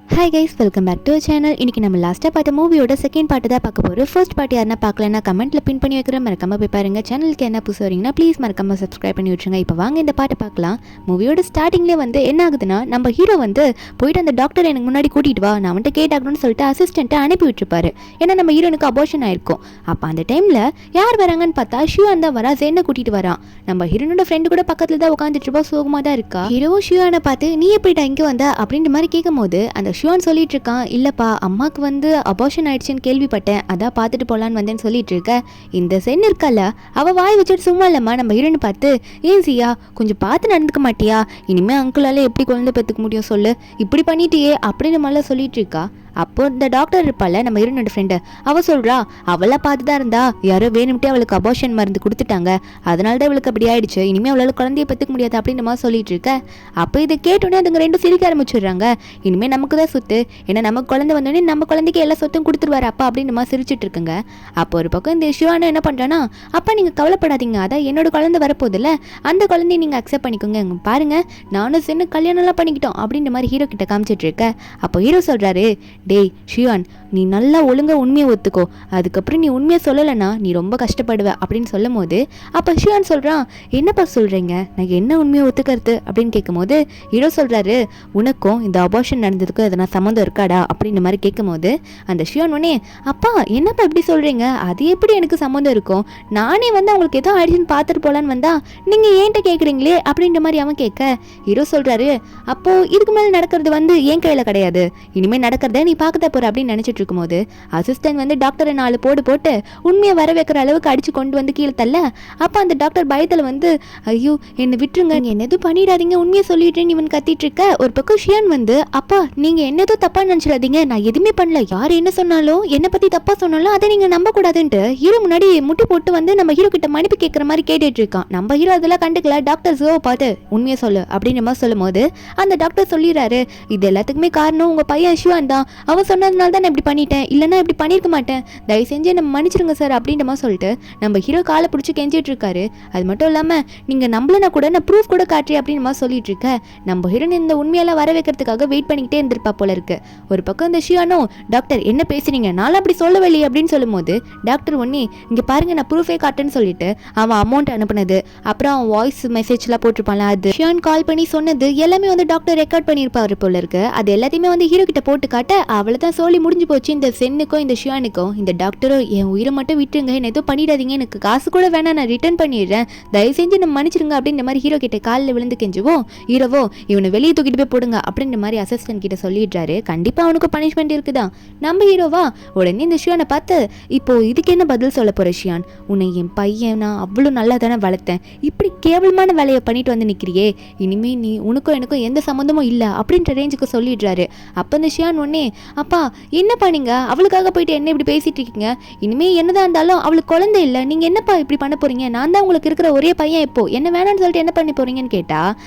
Hi guys, welcome back to channel. இன்றைக்கி நம்ம லாஸ்ட்டாக பார்த்த மூவியோட செகண்ட் பார்ட்டு தான் பார்க்க போகிறோம். ஃபர்ஸ்ட் பார்ட் யாருன்னா பார்க்கலன்னா கமெண்ட்டில் பின் பண்ணி வைக்கிறேன், மறக்காமல் போய் பாருங்கள். சேனலுக்கு என்ன புதுசு வரீங்கன்னா ப்ளீஸ் மறக்காமல் சப்ஸ்கிரைப் பண்ணி விட்டுருங்க. இப்போ வாங்க இந்த பாட்டை பார்க்கலாம். மூவியோட ஸ்டார்டிங்லேயே என்ன ஆகுதுன்னா, நம்ம ஹீரோ போயிட்டு அந்த டாக்டர் எனக்கு முன்னாடி கூட்டிகிட்டு வா, நான் வந்துட்டு கேட்டாகணும்னு சொல்லிட்டு அசிஸ்டண்ட்டை அனுப்பி விட்டுருப்பாரு. ஏன்னா நம்ம ஹீரோனுக்கு அபோர்ஷன் ஆயிருக்கும். அப்போ அந்த டைமில் யார் வராங்கன்னு பார்த்தா ஷியான் தான் வரா. ஜென்னை கூட்டிகிட்டு வரான். நம்ம ஹீரோனோட ஃப்ரெண்டு கூட பக்கத்தில் தான் உட்காந்துட்டு இருப்பா, சோகமாக தான் இருக்கா. ஹீரோவும் ஷியானை பார்த்து நீ எப்படிடா இங்கே வந்த அப்படின்ற மாதிரி கேட்கும் போது அந்த ஷியான் சொல்லிட்டு இருக்கான், இல்லப்பா அம்மாவுக்கு அபார்ஷன் ஆயிடுச்சுன்னு கேள்விப்பட்டேன், அதான் பார்த்துட்டு போலான்னு வந்தேன்னு சொல்லிட்டு இருக்க. இந்த சென் இருக்கல, அவ வாய் வச்சுட்டு சும்மா இல்லம்மா நம்ம ஹீரோனை பார்த்து, ஏன் சியா கொஞ்சம் பார்த்து நடந்துக்க மாட்டியா, இனிமே அங்கிளால எப்படி குழந்தை பெற்றுக்க முடியும் சொல்லு, இப்படி பண்ணிட்டியே அப்படின்னு மாதிரிலாம் சொல்லிட்டு இருக்கா. அப்போ இந்த டாக்டர் இருப்பாள் நம்ம ஹீரோனோட ஃப்ரெண்டு, அவள் சொல்கிறா அவளாக பார்த்து தான் இருந்தா, யாரோ வேணும்ட்டே அவளுக்கு அபார்ஷன் மருந்து கொடுத்துட்டாங்க, அதனால தான் இவளுக்கு அப்படி ஆயிடுச்சு, இனிமேல் அவளால் குழந்தைய பெற்றுக்க முடியாது அப்படின்ற மாதிரி சொல்லிட்டு இருக்க. அப்போ இதை கேட்டோன்னே அதுங்க ரெண்டும் சிரிக்க ஆரம்பிச்சிடுறாங்க. இனிமேல் நமக்கு தான் சொத்து, ஏன்னா நமக்கு குழந்தை வந்தோடனே நம்ம குழந்தைக்கு எல்லா சொத்தும் கொடுத்துருவாரு அப்பா அப்படின்ற மாதிரி சிரிச்சிட்டு இருக்குங்க. அப்போ ஒரு பக்கம் இந்த ஷிவானு என்ன பண்ணுறான்னா, அப்பா நீங்கள் கவலைப்படாதீங்க, அதான் என்னோட குழந்தை வரப்போதில்ல, அந்த குழந்தைய நீங்கள் அக்செப்ட் பண்ணிக்கோங்க, பாருங்க நானும் சின்ன கல்யாணம்லாம் பண்ணிக்கிட்டோம் அப்படின்ற மாதிரி ஹீரோ கிட்ட காமிச்சிட்டு இருக்க. அப்போ ஹீரோ சொல்கிறாரு, டேய் ஷியான், நீ நல்லா ஒழுங்கா உண்மையை ஒத்துக்கோ, அதுக்கப்புறம் நீ உண்மையை சொல்லலைன்னா நீ ரொம்ப கஷ்டப்படுவ அப்படின்னு சொல்லும் போது அப்போ ஷியான் சொல்கிறான், என்னப்பா சொல்கிறீங்க, நான் என்ன உண்மையை ஒத்துக்கிறது அப்படின்னு கேட்கும் போது ஹீரோ சொல்கிறாரு, உனக்கும் இந்த அபார்ஷன் நடந்ததுக்கும் எதனா சம்மந்தம் இருக்காடா அப்படின்ற மாதிரி கேட்கும் போது அந்த ஷியான் உடனே, அப்பா என்னப்பா இப்படி சொல்கிறீங்க, அது எப்படி எனக்கு சம்மந்தம் இருக்கும், நானே அவங்களுக்கு எதோ ஆயிடுச்சுன்னு பார்த்துட்டு போகலான்னு வந்தா நீங்கள் ஏன்ட்ட கேட்குறீங்களே அப்படின்ற மாதிரி அவன் கேட்க. ஹீரோ சொல்கிறாரு, அப்போது இதுக்கு மேலே நடக்கிறது என் கையில் கிடையாது, இனிமேல் நடக்கிறத நீ பார்க்கத போற அப்படின்னு நினைச்சிட்டு இருக்கும்போது அசிஸ்டன்ட் டாக்டரை 4 போட்டு உண்மையை வர வைக்கிற அளவுக்கு அடிச்சு கொண்டு கீழே தள்ள. அப்ப அந்த டாக்டர் பயத்துல ஐயோ என்னை விட்டுருங்க, என்ன எதுவும் பண்ணிடாதீங்க, உண்மையை சொல்லிட்டேன்னு இவன் கத்திட்டு இருக்க. ஒரு பக்கம் ஷியான் அப்பா நீங்க என்ன எதுவும் தப்பா நினைச்சிடாதீங்க, நான் எதுவுமே பண்ணல, யார் என்ன சொன்னாலும் என்னை பத்தி தப்பா சொன்னாலும் அதை நீங்க நம்ப கூடாதுன்ட்டு ஹீரோ முன்னாடி முட்டி போட்டு நம்ம ஹீரோ கிட்ட மன்னிப்பு கேட்கற மாதிரி கேட்டுட்டு இருக்கான். நம்ம ஹீரோ அதெல்லாம் கண்டுக்கல. டாக்டர் ஜோ பார்த்து உண்மையை சொல்லு அப்படின்ற மாதிரி சொல்லும் போது அந்த டாக்டர் சொல்லிடுறாரு, இது எல்லாத்துக்குமே காரணம் உங்க பையன் ஷியான் தான், அவன் சொன்னதுனால தான் நான் இப்படி பண்ணிட்டேன், இல்லைன்னா இப்படி பண்ணியிருக்க மாட்டேன், தயவு செஞ்சு நம்ம மன்னிச்சிருங்க சார் அப்படின்ற மாதிரி சொல்லிட்டு நம்ம ஹீரோ காலை பிடிச்சி கெஞ்சிட்டு இருக்காரு. அது மட்டும் இல்லாமல் நீங்கள் நம்பலனா கூட நான் ப்ரூஃப் கூட காட்டுறேன் அப்படின்னு மாதிரி சொல்லிட்டு இருக்க. நம்ம ஹீரோன் இந்த உண்மையெல்லாம் வர வைக்கிறதுக்காக வெயிட் பண்ணிக்கிட்டே இருந்திருப்பா போல இருக்கு. ஒரு பக்கம் இந்த ஷியானோ, டாக்டர் என்ன பேசுறீங்க, நானும் அப்படி சொல்லவே இல்லையே அப்படின்னு சொல்லும் போது டாக்டர் ஒன்னே, இங்கே பாருங்க நான் ப்ரூஃபே காட்டுன்னு சொல்லிட்டு அவன் அமௌண்ட் அனுப்புனது, அப்புறம் அவன் வாய்ஸ் மெசேஜ்லாம் போட்டிருப்பான்ல, அது ஷியான் கால் பண்ணி சொன்னது எல்லாமே டாக்டர் ரெக்கார்ட் பண்ணியிருப்பாரு போல இருக்கு. அது எல்லாத்தையுமே ஹீரோ கிட்ட போட்டு காட்ட, அவளை தான் சொல்லி முடிஞ்சு போச்சு. இந்த சென்னுக்கும் இந்த ஷியானுக்கும் இந்த டாக்டரும், என் உயிரை மட்டும் விட்டுருங்க, என்ன எதுவும் பண்ணிடாதீங்க, எனக்கு காசு கூட வேணாம், நான் ரிட்டர்ன் பண்ணிடுறேன், தயவு செஞ்சு நம்ம மன்னிச்சிருங்க அப்படின்ற மாதிரி ஹீரோ கிட்ட காலில் விழுந்து கெஞ்சுவோம். ஹீரோவோ இவனை வெளியே தூக்கிட்டு போய் போடுங்க அப்படின்ற மாதிரி அசிஸ்டன்ட் கிட்ட சொல்லிடுறாரு. கண்டிப்பா அவனுக்கு பனிஷ்மெண்ட் இருக்குதான். நம்ம ஹீரோவா உடனே இந்த ஷியானை பார்த்து, இப்போ இதுக்கு என்ன பதில் சொல்ல போற ஷியான், உன்னை என் பையன் நான் அவ்வளோ நல்லா தானே வளர்த்தேன், இப்படி கேவலமான வேலையை பண்ணிட்டு நிற்கிறியே, இனிமே நீ உனக்கும் எனக்கும் எந்த சம்மந்தமும் இல்லை அப்படின்ற ரேஞ்சுக்கு சொல்லிடுறாரு. அப்போ இந்த ஷியான் ஒன்னே, அப்பா என்னப்பா நீங்க அவளுக்காக போயிட்டு என்ன இப்படி பேசிட்டு இருக்கீங்க, இனிமே என்னதான் இருந்தாலும் அவளுக்கு குழந்தை இல்லை, நீங்க என்னப்பா இப்படி பண்ண போறீங்க, நான் தான் உங்களுக்கு இருக்கிற ஒரே பையன், இப்போ என்ன வேணாம்னு சொல்லிட்டு என்ன பண்ணி போறீங்கன்னு கேட்டா.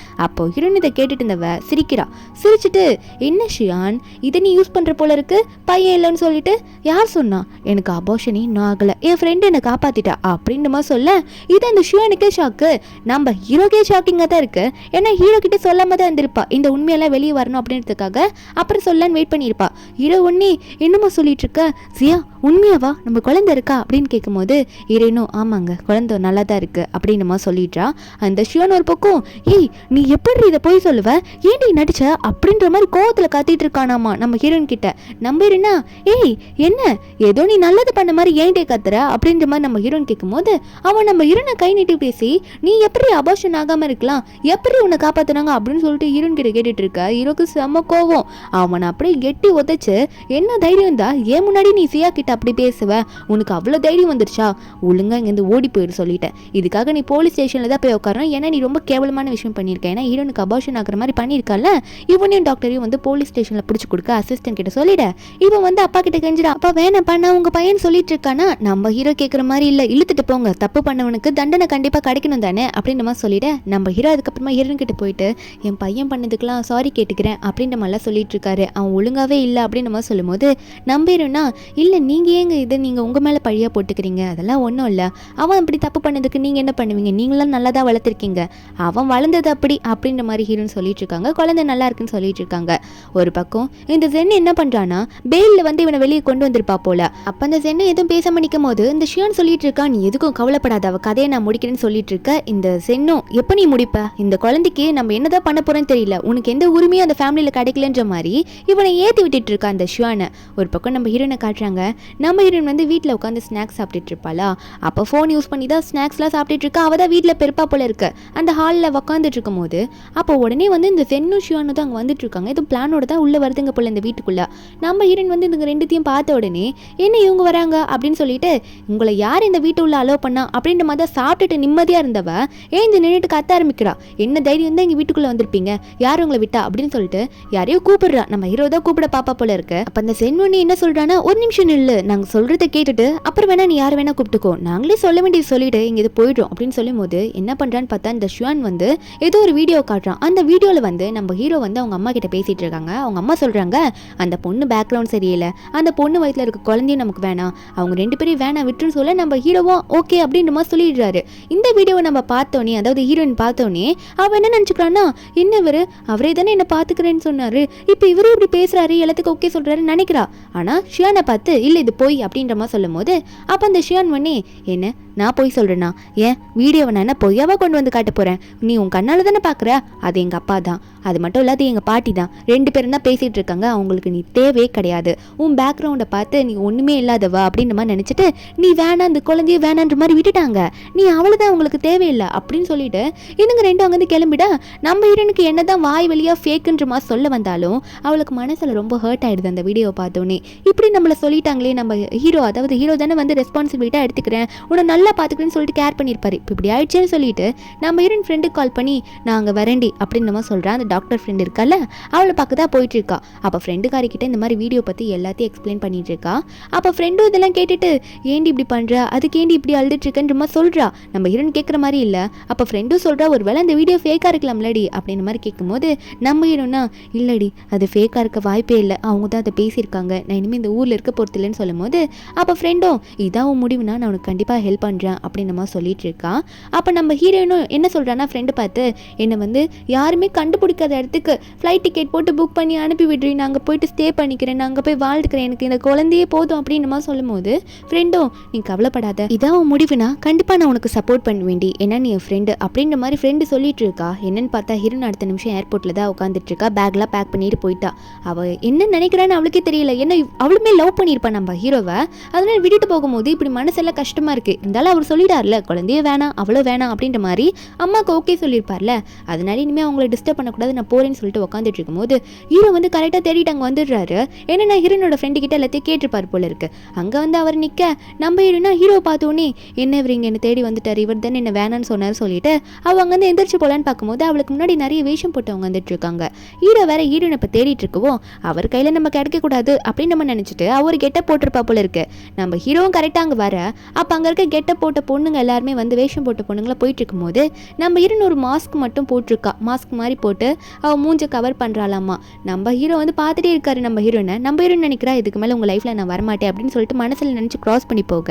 அப்போ ஹீரோன் இதை கேட்டுட்டு இருந்தவ சிரிக்கிறா. சிரிச்சுட்டு, என்ன ஷியான் இதை நீ யூஸ் பண்ற போல இருக்கு, பையன் இல்லைன்னு சொல்லிட்டு, யார் சொன்னா, எனக்கு அபார்ஷனே இன்னும் ஆகலை, என் ஃப்ரெண்டு என்னை காப்பாத்திட்டா அப்படின்ற மாதிரி சொல்ல. இது அந்த ஷியானுக்கே ஷாக்கு, நம்ம ஹீரோக்கே ஷாக்கிங்காக தான் இருக்கு. ஏன்னா ஹீரோ கிட்ட சொல்லாம தான் இருந்திருப்பா, இந்த உண்மையெல்லாம் வெளியே வரணும் அப்படின்றதுக்காக, அப்புறம் சொல்லன்னு வெயிட் பண்ணியிருப்பா. ஹீரோ ஒன்னே, என்னமா சொல்லிட்டு இருக்க சியா, உண்மையாவா நம்ம குழந்தை இருக்கா அப்படின்னு கேட்கும் போது ஹீரோனும், ஆமாங்க குழந்தை நல்லா தான் இருக்கு அப்படின்னு சொல்லிடுறா. அந்த ஷியான் ஒரு பக்கம், ஏய் நீ எப்படி இதை போய் சொல்லுவ, ஏன்டி நடிச்ச அப்படின்ற மாதிரி கோவத்துல காத்திட்டு இருக்கானாமா நம்ம ஹீரோன் கிட்ட. நம்ம ஹீரோனா, ஏய் என்ன ஏதோ நீ நல்லது பண்ண மாதிரி ஏன்டே கத்துற அப்படின்ற மாதிரி நம்ம ஹீரோன் கேட்கும் போது அவன் நம்ம ஹீரோனை கை நீட்டி பேசி, நீ எப்படி அபார்ஷன் ஆகாம இருக்கலாம், எப்படி உன்னை காப்பாத்துனாங்க அப்படின்னு சொல்லிட்டு ஹீரோன் கிட்ட கேட்டுட்டு இருக்க. ஹீரோக்கு செம்ம கோவம். அவனை அப்படியே எட்டி உதைச்சு, என்ன தைரியம் தான் ஏன் முன்னாடி நீ சியா கிட்ட அப்படி பேசுவ, உனக்கு அவ்வளோ தைரியம் வந்துருச்சா, ஒழுங்கா இங்கேருந்து ஓடி போயிரு சொல்லிட்டேன், இதுக்காக நீ போலீஸ் ஸ்டேஷன்ல தான் போய் உட்காரணும், ஏன்னா நீ ரொம்ப கேவலமான விஷயம் பண்ணியிருக்க, ஏன்னா ஹீரோனுக்கு அபார்ஷன் ஆகிற மாதிரி பண்ணியிருக்கல. இவனையும் டாக்டரையும் போலீஸ் ஸ்டேஷன்ல பிடிச்சி கொடுக்க அசிஸ்டன்ட் கிட்ட சொல்லிட. இவன் அப்பா கிட்ட கெஞ்சிடா, அப்பா வேணப்பா நான் உங்க பையன் சொல்லிட்டு இருக்கானா, நம்ம ஹீரோ கேட்குற மாதிரி இல்லை, இழுத்துட்டு போங்க, தப்பு பண்ணவனுக்கு தண்டனை கண்டிப்பா கிடைக்கணும் தானே அப்படின்ற மாதிரி சொல்லிட. நம்ம ஹீரோ அதுக்கப்புறமா ஹீரோன் கிட்ட போயிட்டு, என் பையன் பண்ணதுக்கெல்லாம் சாரி கேட்டுக்கிறேன் அப்படின்ற மாதிரிலாம் சொல்லிட்டு இருக்காரு. அவன் ஒழுங்காவே இல்லை அப்படின்ற மாதிரி சொல்லும் போது நம்ம ஹீரோனா, இல்லை நீங்க நீங்கள் ஏங்க இதை நீங்கள் உங்கள் மேலே பழியாக போட்டுக்கிறீங்க, அதெல்லாம் ஒன்றும் இல்லை, அவன் அப்படி தப்பு பண்ணதுக்கு நீங்கள் என்ன பண்ணுவீங்க, நீங்களாம் நல்லா தான் வளர்த்துருக்கீங்க, அவன் வளர்ந்தது அப்படி அப்படின்ற மாதிரி ஹீரோன்னு சொல்லிட்டு இருக்காங்க. குழந்தை நல்லா இருக்குன்னு சொல்லிட்டு இருக்காங்க. ஒரு பக்கம் இந்த ஜென் என்ன பண்ணுறான்னா பெயிலில் வந்து இவனை வெளியே கொண்டு வந்திருப்பா போல. அப்போ அந்த ஜென்னை எதுவும் பேச நிற்கும் போது இந்த ஷியான் சொல்லிட்டு இருக்கா, நீ எதுக்கும் கவலைப்படாத, அவள் கதையை நான் முடிக்கிறேன்னு சொல்லிட்டு இருக்க. இந்த சென்னும் எப்போ நீ முடிப்ப, இந்த குழந்தைக்கு நம்ம என்னதான் பண்ண போறோன்னு தெரியல, உனக்கு எந்த உரிமையும் அந்த ஃபேமிலியில் கிடைக்கலன்ற மாதிரி இவனை ஏற்றி விட்டுட்டு இருக்கா அந்த ஷியானை. ஒரு பக்கம் நம்ம ஹீரோனை காட்டுறாங்க. நம்ம ஹீரோன் வந்து வீட்டில் உட்காந்து ஸ்நாக்ஸ் சாப்பிட்டுட்டு இருப்பாளா, அப்போ ஃபோன் யூஸ் பண்ணி தான் ஸ்நாக்ஸ்லாம் சாப்பிட்டுட்டு இருக்கா. அவள் தான் வீட்டில் பெருப்பா போல இருக்கு. அந்த ஹாலில் உட்காந்துட்டு இருக்கும் போது அப்போ உடனே வந்து இந்த சென்னும் ஷியானும் தான் அங்கே வந்துட்டு இருக்காங்க. இது பிளானோட தான் உள்ளே வருதுங்க போல இந்த வீட்டுக்குள்ள. நம்ம ஹீரோன் வந்து இந்த ரெண்டுத்தையும் பார்த்த உடனே என்ன இவங்க வராங்க அப்படின்னு சொல்லிட்டு, உங்களை யார் இந்த வீட்டு உள்ள அலோவ் பண்ணா அப்படின்ற மாதிரி சாப்பிட்டுட்டு நிம்மதியாக இருந்தவ இந்த நின்றுட்டு கத்த ஆரம்பிக்கிறா. என்ன தைரியம் தான் இங்கே வீட்டுக்குள்ளே வந்திருப்பீங்க, யார் உங்களை விட்டா அப்படின்னு சொல்லிட்டு யாரையோ கூப்பிடுறா. நம்ம ஹீரோ தான் கூப்பிட பாப்பா போல இருக்கு. அப்போ அந்த சென்னொன்னி என்ன சொல்றான்னா, ஒரு நிமிஷம் இல்லை, நாங்கள் சொல்றதை கேட்டுட்டு அப்புறம் வேணா நீ யார் வேணா கூப்பிட்டுக்கோ, நாங்களே சொல்ல வேண்டியது சொல்லிட்டு இங்கே இது போயிடும் அப்படின்னு சொல்லும் போது என்ன பண்றான்னு பார்த்தா இந்த ஷுவான் வந்து ஏதோ ஒரு வீடியோ காட்டுறான். அந்த வீடியோவில் வந்து நம்ம ஹீரோ வந்து அவங்க அம்மா கிட்ட பேசிட்டு இருக்காங்க. அவங்க அம்மா சொல்றாங்க, அந்த பொண்ணு பேக்ரவுண்ட் சரியில்லை, அந்த பொண்ணு வயிற்றுல இருக்க குழந்தையும் நமக்கு வேணாம், அவங்க ரெண்டு பேரும் வேணாம் விட்டுன்னு சொல்ல நம்ம ஹீரோவும் ஓகே அப்படின்ற மாதிரி சொல்லிடுறாரு. இந்த வீடியோவை நம்ம பார்த்தோன்னே, அதாவது ஹீரோயின் பார்த்தோன்னே அவன் என்ன நினச்சிக்கிறான்னா, என்ன இவரு அவரே தானே என்ன பார்த்துக்கிறேன்னு சொன்னாரு, இப்போ இவரும் இப்படி பேசுறாரு, எல்லாத்துக்கும் ஓகே சொல்றாரு நினைக்கிறா. ஆனா ஷியானை பார்த்து இல்லை இது போய் அப்படின்ற மாதிரி சொல்லும் போது அப்போ அந்த ஷியான் பண்ணி, என்ன நான் போய் சொல்றேன்னா, ஏன் வீடியோவை நான் என்ன பொய்யாவா கொண்டு வந்து காட்ட போறேன், நீ உன் கண்ணால தானே பார்க்குற, அது எங்கள் அப்பா தான், அது மட்டும் இல்லாத எங்கள் பாட்டி தான், ரெண்டு பேரும் தான் பேசிகிட்டு இருக்காங்க, அவங்களுக்கு நீ தேவையே கிடையாது, உன் பேக்ரவுண்டை பார்த்து நீ ஒன்றுமே இல்லாதவா அப்படின்ற மாதிரி நினச்சிட்டு நீ வேணாம் அந்த குழந்தைய வேணான்ற மாதிரி விட்டுட்டாங்க, நீ அவ்வளோதான் அவங்களுக்கு தேவையில்லை அப்படின்னு சொல்லிட்டு இதுங்க ரெண்டும் அங்கேருந்து கிளம்பிட. நம்ம ஹீரோனுக்கு என்ன தான் வாய் வழியாக ஃபேக்குன்ற மாதிரி சொல்ல வந்தாலும் அவளுக்கு மனசில் ரொம்ப ஹர்ட் ஆகிடுது அந்த வீடியோவை பார்த்தோன்னே. இப்படி நம்மளை சொல்லிட்டாங்களே நம்ம ஹீரோ, அதாவது ஹீரோ தானே வந்து ரெஸ்பான்சிபிலிட்டாக எடுத்துக்கிறேன், உன்னை நல்லா பார்த்துக்கிறேன்னு சொல்லிட்டு கேர் பண்ணியிருப்பாரு. இப்போ இப்படி ஆயிடுச்சுன்னு சொல்லிட்டு நம்ம ஹீரோயின் ஃப்ரெண்டுக்கு கால் பண்ணி நான் அங்கே வரேண்டி அப்படின்னு நம்ம சொல்கிறேன். அந்த டாக்டர் ஃப்ரெண்டு இருக்கல, அவளை பார்க்க தான் போயிட்டு இருக்கா. அப்போ ஃப்ரெண்டுக்காரிக்கிட்ட இந்த மாதிரி வீடியோ பற்றி எல்லாத்தையும் எக்ஸ்பிளைன் பண்ணிட்டு இருக்கா. அப்போ ஃப்ரெண்டும் இதெல்லாம் கேட்டுட்டு ஏண்டி இப்படி பண்ணுற, அதுக்கு ஏண்டி இப்படி அழுதுட்டு இருக்கன்ற மாதிரி சொல்கிறா. நம்ம ஹீரோயின் கேட்குற மாதிரி இல்லை. அப்போ ஃப்ரெண்டும் சொல்கிறா, ஒரு வேளை அந்த வீடியோ ஃபேக்காக இருக்கலாம்லடி அப்படின்ற மாதிரி கேட்கும்போது நம்ம ஹீரோனா, இல்லடி அது ஃபேக்காக இருக்க வாய்ப்பே இல்லை, அவங்க தான் அதை பேசியிருக்காங்க, நான் இனிமேல் இந்த ஊரில் இருக்க போகிறது இல்லைன்னு சொல்லும் போது அப்போ ஃப்ரெண்டும் இதான் உன் முடிவுனா நான் உனக்கு கண்டிப்பாக ஹெல்ப் பண்ணுறேன் அப்படின்னு நம்ம சொல்லிட்டு இருக்கா. அப்போ நம்ம ஹீரோயினும் என்ன சொல்கிறான்னா, ஃப்ரெண்டு பார்த்து என்னை வந்து யாருமே கண்டுபிடிக்காத இடத்துக்கு ஃப்ளைட் டிக்கெட் போட்டு புக் பண்ணி அனுப்பி விடுறீங்க, நாங்கள் போயிட்டு ஸ்டே பண்ணிக்கிறேன், நான் அங்கே போய் வாழ்ந்துக்கிறேன், எனக்கு இந்த குழந்தையே போதும் அப்படின்னு நம்ம சொல்லும் போது ஃப்ரெண்டும் நீ கவலைப்படாத, இதான் உன் முடிவுனா கண்டிப்பாக நான் உனக்கு சப்போர்ட் பண்ண வேண்டி, ஏன்னா நீ என் ஃப்ரெண்டு அப்படின்ற மாதிரி ஃப்ரெண்டு சொல்லிட்டு இருக்கா. என்னன்னு பார்த்தா ஹீரோயின் அடுத்த நிமிஷம் ஏர்போர்ட்டில் தான் உட்காந்துட்டு இருக்கா, பேக்லாம் பேக் பண்ணிட்டு போயிட்டா. அவள் என்ன நினைக்கிறான்னு அவளுக்கே தெரியல, ஏன்னா அவளுமே லவ் பண்ணியிருப்பான் நம்ம ஹீரோவை, அதனால விட்டுட்டு போகும்போது இப்படி மனசெல்லாம் கஷ்டமாக இருக்குது. இருந்தாலும் அவர் சொல்லிடார்ல குழந்தையே வேணாம் அவ்வளோ வேணாம் அப்படின்ற மாதிரி அம்மாவுக்கு ஓகே சொல்லியிருப்பார்ல, அதனால இனிமேல் அவங்கள டிஸ்டர்ப் பண்ணக்கூடாது நான் போகிறேன்னு சொல்லிட்டு உட்காந்துட்டு இருக்கும்போது ஹீரோ வந்து கரெக்டாக தேடிட்டு அங்கே வந்துடுறாரு. ஏன்னா ஹீரோனோட ஃப்ரெண்டு கிட்ட எல்லாத்தையும் கேட்டிருப்பார் போல இருக்கு. அங்கே வந்து அவர் நிற்க நம்ம ஹீரோனா ஹீரோ பார்த்தோன்னே என்ன இவர் இங்கே என்ன தேடி வந்துட்டார், இவர் தானே என்ன வேணான்னு சொன்னார் சொல்லிட்டு அவள் அங்கே வந்து எந்திரிச்சு போகலான்னு பார்க்கும்போது அவளுக்கு முன்னாடி நிறைய வேஷம் போட்டு வந்துட்டு இருக்காங்க. ஹீரோ வேற ஹீரோனை இப்போ தேடிட்டு இருக்கவும் அவர் கையில் நம்ம கிடைக்கக்கூடாது அப்படின்னு நம்ம நினச்சிட்டு அவர் கெட்ட போட்டிருப்பா போல இருக்கு. நம்ம ஹீரோவும் கரெக்டாக அங்கே வர அப்போ அங்கே இருக்க கெட்ட போட்ட பொண்ணுங்க எல்லாருமே வந்து வேஷம் போட்ட பொண்ணுங்களா போயிட்டு இருக்கும்போது நம்ம ஹீரோன் ஒரு மாஸ்க் மட்டும் போட்டிருக்கா, மாஸ்க் மாதிரி போட்டு அவள் மூஞ்ச கவர் பண்ணுறாளாமா. நம்ம ஹீரோ வந்து பார்த்துட்டே இருக்காரு நம்ம ஹீரோனை. நம்ம ஹீரோன் நினைக்கிறா இதுக்கு மேலே உங்கள் லைஃப்பில் நான் வரமாட்டேன் அப்படின்னு சொல்லிட்டு மனசில் நினச்சி க்ராஸ் பண்ணி போக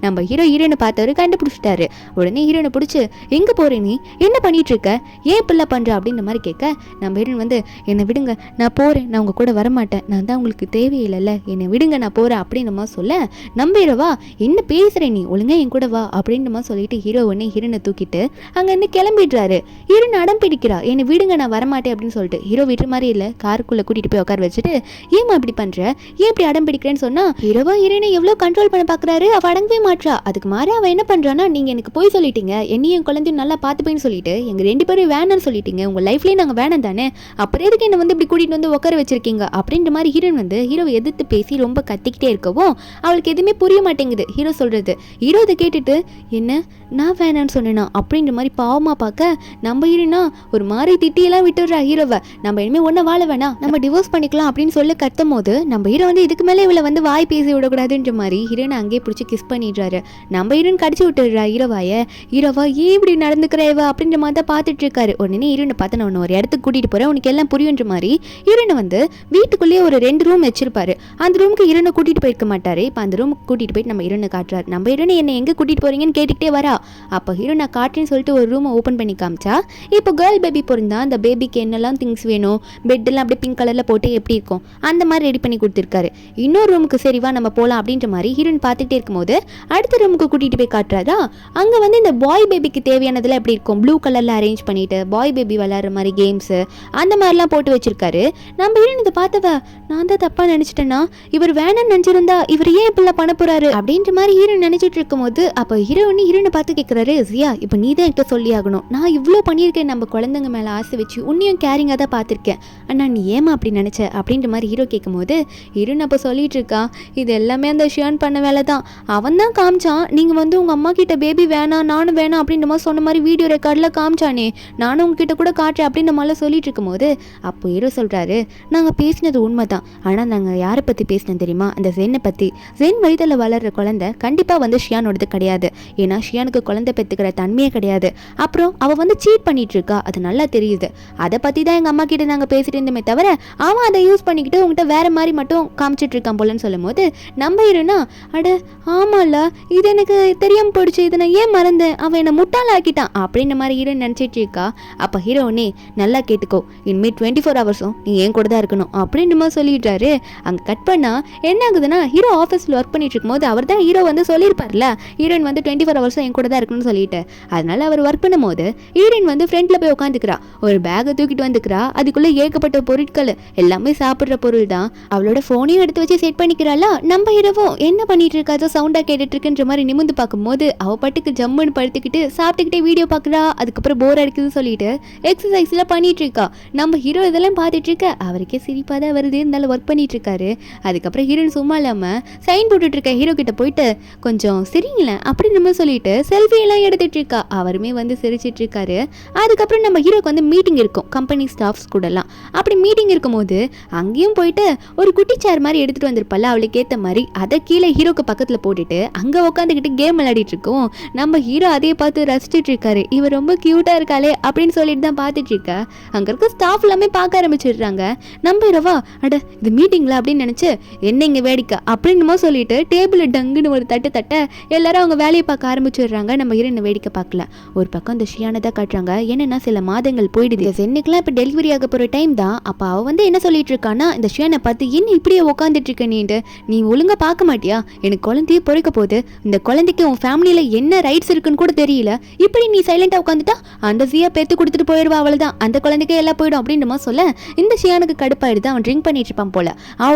நம்ம ஹீரோனை பார்த்தவர் கண்டுபிடிச்சிட்டாரு. உடனே ஹீரோனை பிடிச்சி எங்கே போகிறே நீ, என்ன பண்ணிட்டு இருக்க, ஏன் பிள்ளை பண்ணுற அப்படின்ற மாதிரி கேட்க நம்ம ஹீரோன் வந்து என்னை விடுங்க நான் போகிறேன், நான் உங்கள் கூட வரமாட்டேன், நான் தான் உங்களுக்கு தேவையில்லைல்ல, என்னை விடுங்க நான் போகிறேன் அப்படின்னு நம்ம சொல்ல நம்ம ஹீரோவா என்ன பேசுகிறேன் நீ ஒழுங்கா என் கூட வா அப்படின்னு மாதிரி சொல்லிட்டு ஹீரோ உடனே ஹீரோனை தூக்கிட்டு அங்கேருந்து கிளம்பிடுறாரு. ஹீரோன் அடம் பிடிக்கிறா, என்னை விடுங்க நான் வரமாட்டேன் அப்படின்னு சொல்லிட்டு. ஹீரோ விடுற மாதிரி இல்லை, காருக்குள்ளே கூட்டிகிட்டு போய் உட்கார வச்சுட்டு ஏமா இப்படி பண்ணுற, ஏன் இப்படி அடம் பிடிக்கிறேன்னு சொன்னால் ஹீரோவா ஹீரோனை எவ்வளோ கண்ட்ரோல் பண்ண பார்க்குறாரு, அவள் அடங்கவே மாட்றா. அதுக்கு மாதிரி அவள் என்ன பண்ணுறான்னா, நீங்கள் எனக்கு போய் சொல்லிட்டீங்க, என்னையும் என் குழந்தையும் நல்லா பார்த்துப்பேன்னு சொல்லிட்டு எங்கள் ரெண்டு பேரும் வேணான்னு சொல்லிட்டீங்க, உங்கள் லைஃப்லேயே நாங்கள் வேணாம் தானே, அப்புறம் எதுக்கு என்னை வந்து இப்படி கூட்டிகிட்டு வந்து உட்கார வச்சிருக்கீங்க அப்படின்ற மாதிரி ஹீரோன் வந்து ஹீரோவை எதிர்த்து பேசி ரொம்ப கத்திக்கிட்டே இருக்கவும் அவளுக்கு எதுவுமே புரிய மாட்டேங்குது ஹீரோ சொல்கிறது. ஹீரோ இதை கேட்டுட்டு என்ன நான் வேணான்னு சொன்னேனா அப்படின்ற மாதிரி பாவமாக பார்க்க நம்ம ஹீரோனா ஒரு மாதிரி திட்டியெல்லாம் விட்டுடுறா ஹீரோவை. நம்ம இனிமேல் ஒன்றும் வாழ வேணாம், நம்ம டிவோர்ஸ் பண்ணிக்கலாம் அப்படின்னு சொல்லி கத்தும் போது நம்ம ஹீரோ வந்து இதுக்கு மேலே இவளை வந்து வாய் பேசி விடக்கூடாதுன்ற மாதிரி ஹீரோனை அங்கேயே பிடிச்சி கிஸ் பண்ணிடுறாரு. நம்ம ஹீரோன் கடிச்சு விட்டுடுறா ஹீரோவா ஏன் இப்படி நடந்துக்கிறவா அப்படின்ற மாதிரி தான் பார்த்துட்டு இருக்காரு. உடனே ஹீரோனை பார்த்து நான் ஒரு இடத்துக்கு கூட்டிகிட்டு போகிறேன், உனக்கு எல்லாம் புரியுன்ற மாதிரி ஹீரோனை வந்து வீட்டுக்குள்ளேயே ஒரு 2 ரூம் வச்சிருப்பாரு. அந்த ரூமுக்கு ஹீரோனை கூட்டிகிட்டு போயிருக்க மாட்டாரு. இப்போ அந்த ரூமுக்கு கூட்டிகிட்டு போயிட்டு நம்ம ஹீரோனை காட்டுறாரு. நம்ம ஹீரோனை என்ன எங்கே கூட்டிகிட்டு போகிறீங்கன்னு கேட்டுக்கிட்டே வரா. அப்போ ஹீரோ நான் காட்டுறேன்னு சொல்லிட்டு ஒரு ரூமை ஓப்பன் பண்ணி காமிச்சா இப்போ கேர்ள் பேபி பிறந்தா அந்த பேபிக்கு என்னெல்லாம் திங்ஸ் வேணும், பெட்டெல்லாம் அப்படியே பிங்க் கலரில் போட்டு எப்படி இருக்கும் அந்த மாதிரி ரெடி பண்ணி கொடுத்துருக்காரு. இன்னொரு ரூமுக்கு சரிவா நம்ம போகலாம் அப்படின்ற மாதிரி ஹீரோயின் பார்த்துக்கிட்டே இருக்கும்போது அடுத்த ரூமுக்கு கூட்டிகிட்டு போய் காட்டுறாரா. அங்கே வந்து இந்த பாய் பேபிக்கு தேவையானதெல்லாம் எப்படி இருக்கும் ப்ளூ கலரில் அரேஞ்ச் பண்ணிட்டு பாய் பேபி விளையாடுற மாதிரி கேம்ஸு அந்த மாதிரிலாம் போட்டு வச்சிருக்காரு. நம்ம ஹீரோயின் இதை பார்த்தவ நான் தான் தப்பாக நினச்சிட்டேன்னா இவர் வேணான்னு நினச்சிருந்தா இவர் ஏன் இப்படிலாம் பண்ண போகிறாரு அப்படின்ற மாதிரி ஹீரோயின் நினச்சிட்டு இருக்கும்போது அப்போ ஹீரோயினை பார்த்து கேட்குறாரு, ஜியா இப்போ நீ தான் என்கிட்ட சொல்லி ஆகணும், நான் இவ்வளோ பண்ணியிருக்கேன் நம்ம குழந்தைங்க மேலே ஆசை வச்சு உன்னையும் கேரிங்காக தான் பார்த்துருக்கேன், அண்ணா நீ ஏமா அப்படி நினச்ச அப்படின்ற மாதிரி ஹீரோ கேட்கும்போது ஹீரோயின் அப்போ சொல்லிட்டு இருக்கா இது எல்லாமே அந்த ஷியான் பண்ண வேலை தான், அவன் தான் காமிச்சான் நீங்கள் வந்து உங்கள் அம்மா கிட்ட பேபி வேணாம் நானும் வேணாம் அப்படின்ற மாதிரி சொன்ன மாதிரி வீடியோ ரெக்கார்டில் காமிச்சானே, நானும் உங்ககிட்ட கூட காட்டுறேன் அப்படின்ற மாதிரிலாம் சொல்லிட்டு இருக்கும்போது அப்போ ஹீரோ சொல்கிறாரு நாங்கள் பேசினது உண்மை தான், ஆனால் நாங்கள் யாரை பற்றி பேசினோம் தெரியுமா, அந்த ஜென்னை பற்றி. ஜென் வயிற்றில் வளர்கிற குழந்தை கண்டிப்பாக வந்து ஷியானோடது கிடையாது, ஏன்னா ஷியானுக்கு குழந்தை பெற்றுக்கிற தன்மையே கிடையாது. அப்புறம் அவள் வந்து சீட் பண்ணிட்டு இருக்கா, அது நல்லா தெரியுது. அதை பற்றி தான் எங்கள் அம்மா கிட்ட நாங்கள் பேசிட்டு இருந்தோமே தவிர அவன் அதை யூஸ் பண்ணிக்கிட்டு உங்கள்கிட்ட வேற மாதிரி மட்டும் காமிச்சிட்டு இருக்கான் போலன்னு சொல்லும் போது நம்ம ஹீரோனா அட ஆமாம்ல இது எனக்கு தெரியாமல் போயிடுச்சு, இதை நான் ஏன் மறந்தேன், அவன் என்னை முட்டாளாக்கிட்டான் அப்படின்ற மாதிரி ஹீரோ நினச்சிட்டு இருக்கா. அப்போ ஹீரோனே நல்லா கேட்டுக்கோ, இனிமேல் 24 ஹவர்ஸும் நீ ஏன் கூட தான் இருக்கணும் அப்படின்ற மாதிரி சொல்லிடுறாரு. அங்கே கட் பண்ணால் என்ன ஆகுதுன்னா ஹீரோ ஆஃபீஸில் ஒர்க் பண்ணிட்டு இருக்கும்போது அவர் தான் ஹீரோ வந்து சொல்லியிருப்பார்ல ஹீரோயின் வந்து 24 ஹவர்ஸும் என் கூட தான் இருக்கணும்னு சொல்லிட்டு, அதனால அவர் ஒர்க் பண்ணும்போது ஹீரோயின் வந்து ஃப்ரெண்டில் போய் உட்காந்துக்கிறா, ஒரு பேக்கை தூக்கிட்டு வந்துக்கிறா, அதுக்குள்ளே ஏகப்பட்ட பொருட்கள் எல்லாமே சாப்பிட்ற பொருள் தான். அவளோட ஃபோனையும் எடுத்து வச்சு செட் பண்ணிக்கிறாளா. நம்ம ஹீரோவும் என்ன பண்ணிட்டு இருக்காதோ சவுண்டாக கேட்டுட்டு இருக்குன்ற மாதிரி நிமிந்து பார்க்கும்போது அவ பாட்டுக்கு ஜம்முன்னு படுத்துக்கிட்டு சாப்பிட்டுக்கிட்டே வீடியோ பார்க்குறா. அதுக்கப்புறம் போர் அடிக்குதுன்னு சொல்லிட்டு எக்ஸசைஸ்லாம் பண்ணிட்டு இருக்கா. நம்ம ஹீரோ இதெல்லாம் பார்த்துட்டு இருக்க அவருக்கே சிரிப்பாக தான் வருது, இருந்தாலும் ஒர்க் பண்ணிட்டு இருக்காரு. அதுக்கப்புறம் ஹீரோயின் சும்மா இல்லாமல் சைன் போட்டுட்டு இருக்க ஹீரோ கிட்ட போயிட்டு கொஞ்சம் சரிங்களேன் அப்படின்னு நம்ம சொல்லிட்டு செல்ஃபி எல்லாம் எடுத்துட்டு இருக்கா. அவருமே வந்து சிரிச்சிட்டு இருக்காரு. அதுக்கப்புறம் நம்ம ஹீரோக்கு வந்து மீட்டிங் இருக்கும் கம்பெனி ஸ்டாஃப்ஸ் கூடலாம். அப்படி மீட்டிங் இருக்கும்போது அங்கேயும் போயிட்டு ஒரு குட்டி சேர் மாதிரி எடுத்துட்டு வந்திருப்பல அவளுக்கு ஏற்ற மாதிரி, அதை கீழே ஹீரோக்கு பக்கத்தில் போட்டுட்டு அங்கே உட்காந்துக்கிட்டு கேம் விளையாடிட்டு இருக்கோம். நம்ம ஹீரோ அதையே பார்த்து ரசிச்சுட்டு இருக்காரு. இவர் ரொம்ப கியூட்டா இருக்காளே அப்படின்னு சொல்லிட்டு தான் பார்த்துட்டு இருக்கா. அங்கே இருக்க ஸ்டாஃப் எல்லாமே பார்க்க ஆரம்பிச்சிடுறாங்க. நம்ம ஹீரோவா அட இது மீட்டிங்ல அப்படின்னு நினைச்சு என்ன இங்கே வேடிக்கை அப்படின்னு சொல்லிட்டு டேபிள் டங்குன்னு ஒரு தட்டு தட்ட எல்லாரும் அவங்க வேலையை பார்க்க ஆரம்பிச்சிடுறாங்க. நம்ம ஹீரோயினை வேடிக்கை பார்க்கல. ஒரு பக்கம் இந்த ஷியானை தான் காட்டுறாங்க. என்னன்னா சில மாதங்கள் போயிடுது, சென்னைக்கெல்லாம் இப்போ டெலிவரி ஆக போகிற டைம் தான். அப்போ அவள் வந்து என்ன சொல்லிட்டு இருக்கான்னா இந்த ஷியானை பார்த்து என்ன இப்படியே உட்காந்துட்டு இருக்க நீ ஒழுங்காக பார்க்க மாட்டியா, எனக்கு குழந்தையே பொறுக்க போகுது, இந்த குழந்தைக்கு உன் ஃபேமிலியில் என்ன ரைட்ஸ் இருக்குன்னு கூட தெரியல, இப்படி நீ சைலண்டாக உட்காந்துட்டா அந்த ஷியா பெற்று கொடுத்துட்டு போயிடுவா, அவள் தான் அந்த குழந்தைக்கே எல்லாம் போயிடும் அப்படின்ற மாதிரி சொல்ல இந்த ஷியானுக்கு கடுப்பாயிடுது. அவன் ட்ரிங்க் பண்ணிட்டு இருப்பான் போல.